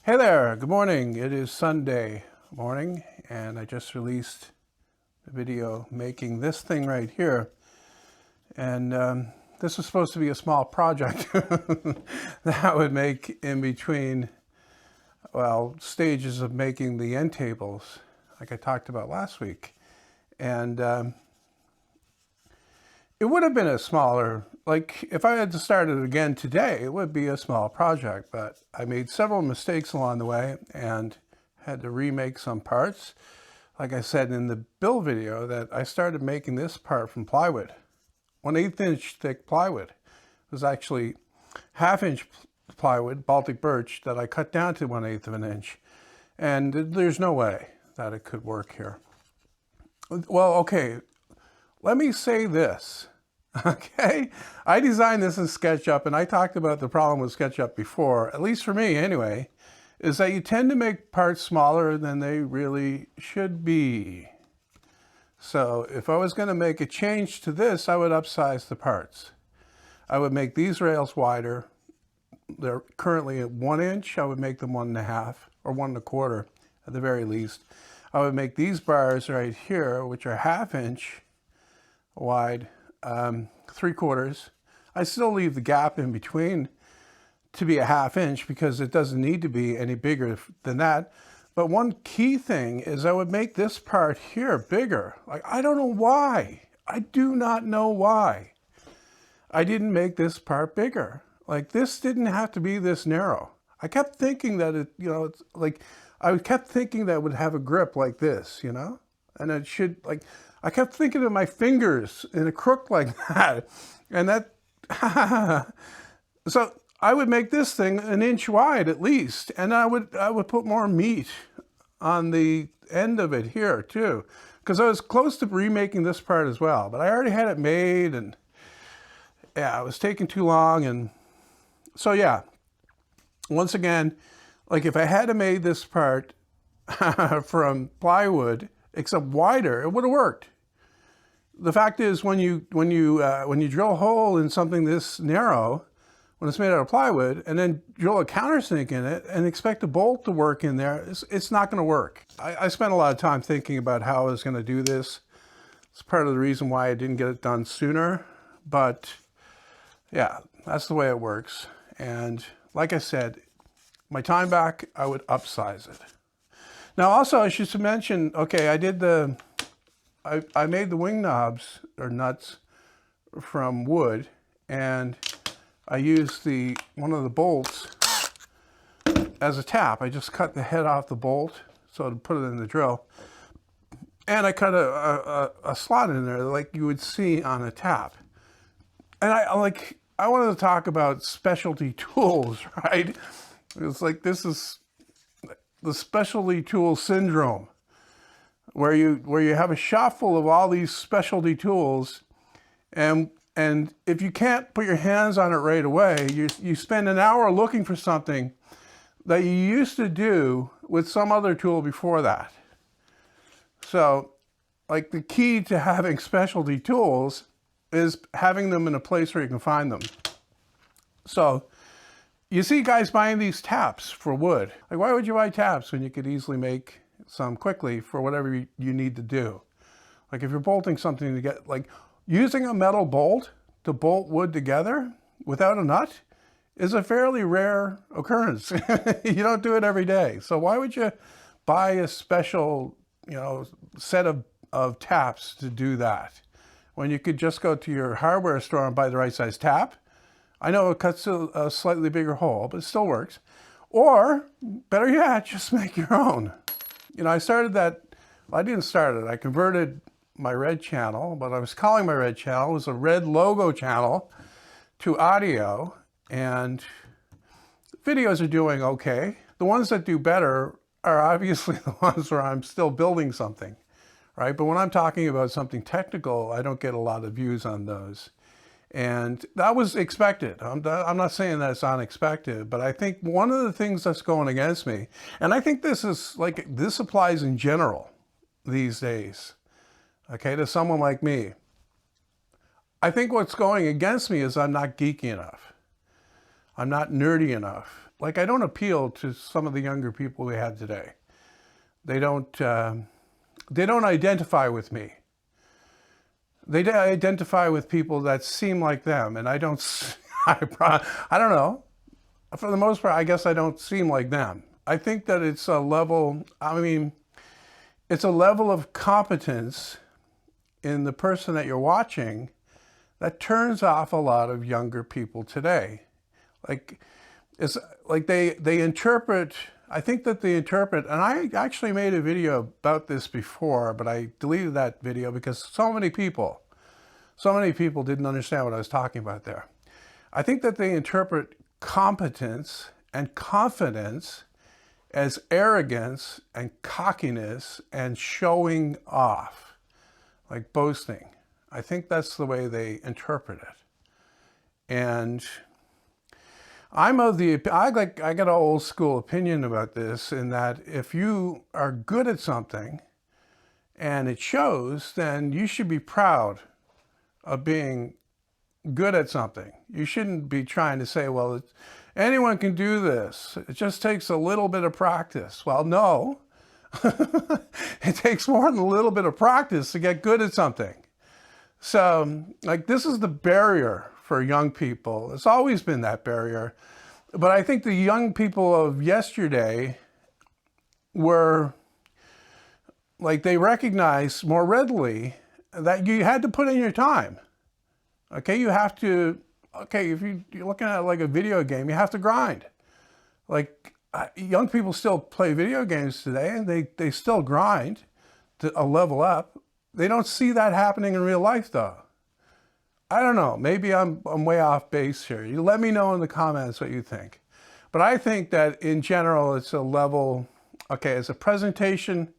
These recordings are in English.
Hey there, good morning. It is Sunday morning and I just released a video making this thing right here. And this was supposed to be a small project that I would make in between, well, stages of making the end tables like I talked about last week. And it would have been a smaller, like if I had to start it again today, it would be a small project, but I made several mistakes along the way and had to remake some parts. Like I said in the build video, that I started making this part from plywood, 1/8 inch thick plywood. It was actually 1/2 inch plywood, Baltic birch, that I cut down to 1/8 of an inch. And there's no way that it could work here. Well, okay. Let me say this, okay? I designed this in SketchUp, and I talked about the problem with SketchUp before, at least for me anyway, is that you tend to make parts smaller than they really should be. So if I was going to make a change to this, I would upsize the parts. I would make these rails wider. They're currently at 1 inch. I would make them 1.5 or 1.25 at the very least. I would make these bars right here, which are 1/2 inch wide, 3/4. I still leave the gap in between to be a 1/2 inch because it doesn't need to be any bigger than that. But one key thing is I would make this part here bigger. Like, I don't know why. I do not know why I didn't make this part bigger. Like, this didn't have to be this narrow. I kept thinking that it, it's like, I kept thinking that it would have a grip like this, and it should, like, I kept thinking of my fingers in a crook like that. And that, so I would make this thing 1 inch wide at least. And I would put more meat on the end of it here too. Because I was close to remaking this part as well. But I already had it made, and yeah, it was taking too long. And so yeah, once again, like if I had made this part from plywood, except wider, it would have worked. The fact is, when you drill a hole in something this narrow, when it's made out of plywood, and then drill a countersink in it and expect a bolt to work in there, it's not going to work. I spent a lot of time thinking about how I was going to do this. It's part of the reason why I didn't get it done sooner. But yeah, that's the way it works. And like I said, my time back, I would upsize it. Now, also, I should mention, okay, I made the wing knobs or nuts from wood, and I used one of the bolts as a tap. I just cut the head off the bolt so to put it in the drill, and I cut a slot in there like you would see on a tap. And I wanted to talk about specialty tools, right? It's like, this is the specialty tool syndrome, where you have a shop full of all these specialty tools, and if you can't put your hands on it right away, you spend an hour looking for something that you used to do with some other tool before that. So, like, the key to having specialty tools is having them in a place where you can find them. So you see guys buying these taps for wood. Like, why would you buy taps when you could easily make some quickly for whatever you need to do? Like, if you're bolting something to get, like, using a metal bolt to bolt wood together without a nut is a fairly rare occurrence. You don't do it every day. So why would you buy a special, set of taps to do that, when you could just go to your hardware store and buy the right size tap? I know it cuts a slightly bigger hole, but it still works. Or, better yet, just make your own. I started that, well, I didn't start it. I converted my red channel, what I was calling my red channel was a red logo channel, to audio, and videos are doing okay. The ones that do better are obviously the ones where I'm still building something, right? But when I'm talking about something technical, I don't get a lot of views on those. And that was expected. I'm not saying that it's unexpected, but I think one of the things that's going against me, and I think this applies in general these days, okay, to someone like me. I think what's going against me is I'm not geeky enough. I'm not nerdy enough. like I don't appeal to some of the younger people we have today. They don't identify with me. They identify with people that seem like them, and I don't. I don't know. For the most part, I guess I don't seem like them. I think that it's a level. I mean, it's a level of competence in the person that you're watching that turns off a lot of younger people today. Like, it's like they interpret. I think that they interpret, and I actually made a video about this before, but I deleted that video because so many people didn't understand what I was talking about there. I think that they interpret competence and confidence as arrogance and cockiness and showing off, like boasting. I think that's the way they interpret it. And I got an old school opinion about this, in that if you are good at something and it shows, then you should be proud of being good at something. You shouldn't be trying to say, well, anyone can do this. It just takes a little bit of practice. Well, no, it takes more than a little bit of practice to get good at something. So, like, this is the barrier for young people. It's always been that barrier. But I think the young people of yesterday were, like, they recognized more readily that you had to put in your time. Okay, you have to, okay, if you're looking at like a video game, you have to grind. Like, young people still play video games today, and they still grind to a level up. They don't see that happening in real life, though. I don't know. Maybe I'm way off base here. You let me know in the comments what you think. But I think that in general, it's a level, okay, it's a presentation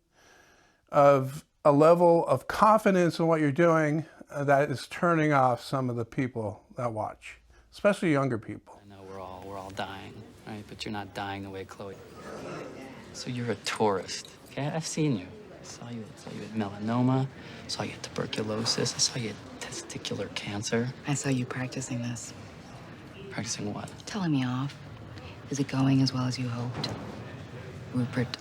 of a level of confidence in what you're doing that is turning off some of the people that watch, especially younger people. I know we're all dying, right? But you're not dying the way Chloe. So you're a tourist, okay? I've seen you. I saw you at melanoma, saw you at tuberculosis, I saw you at testicular cancer. I saw you practicing this. Practicing what? Telling me off. Is it going as well as you hoped? Rupert,